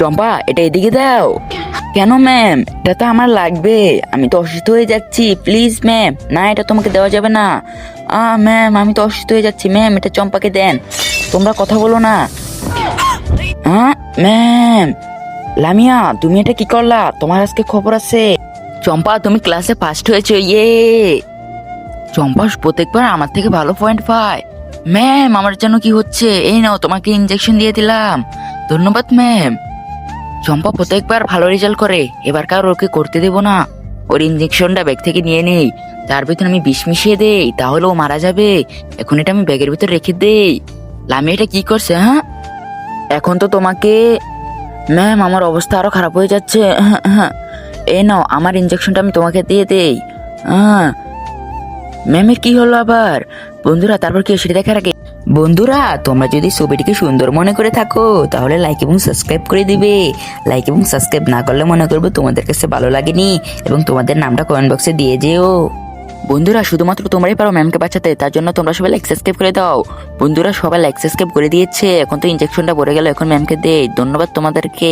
চম্পা এটা এদিকে দাও। কেন ম্যাম? এটা তো আমার লাগবে, আমি তো অসুস্থ হয়ে যাচ্ছি, প্লিজ ম্যাম। না, এটা তোমাকে দেওয়া যাবে না। ম্যাম আমি তো অসুস্থ হয়ে যাচ্ছি ম্যাম, এটা চম্পাকে দেন। তোমরা কথা বলো না। ম্যাম। লামিয়া তুমি এটা কি করলা? তোমার আজকে খবর আছে। চম্পা তুমি ক্লাসে ফার্স্ট হয়েছো, ইয়ে। চম্পা প্রত্যেকবার আমার থেকে ভালো পয়েন্ট পায়। ম্যাম আমার জন্য কি হচ্ছে? এই নাও তোমাকে ইনজেকশন দিয়ে দিলাম। ধন্যবাদ ম্যাম। চম্পা প্রত্যেকবার ভালো রেজাল্ট করে, এবার কার ওকে করতে দেবো না। ওর ইনজেকশনটা ব্যাগ থেকে নিয়ে নেই, তার ভিতরে আমি বিষ মিশিয়ে দেই, তাহলে ও মারা যাবে। এখন এটা আমি ব্যাগের ভিতর রেখে দেই। লামি এটা কি করছে? এখন তো তোমাকে। ম্যাম আমার অবস্থা আরো খারাপ হয়ে যাচ্ছে। এই নাও আমার ইনজেকশনটা আমি তোমাকে দিয়ে দেই। ম্যামের কি হলো আবার? বন্ধুরা তারপর কি সেটা দেখার আগে বন্ধুরা তোমরা যদি ছবিটিকে সুন্দর মনে করে থাকো তাহলে লাইক এবং সাবস্ক্রাইব করে দিবে। লাইক এবং সাবস্ক্রাইব না করলে মনে করবো তোমাদের কাছে ভালো লাগেনি, এবং তোমাদের নামটা কমেন্ট বক্সে দিয়ে যেও। বন্ধুরা শুধুমাত্র তোমরাই পারো ম্যামকে বাঁচাতে, তার জন্য তোমরা সবাই লাইক সাবস্ক্রাইব করে দাও। বন্ধুরা সবাই লাইক সাবস্ক্রাইব করে দিয়েছে, এখন তো ইনজেকশনটা পড়ে গেল, এখন ম্যামকে দেই। ধন্যবাদ তোমাদেরকে।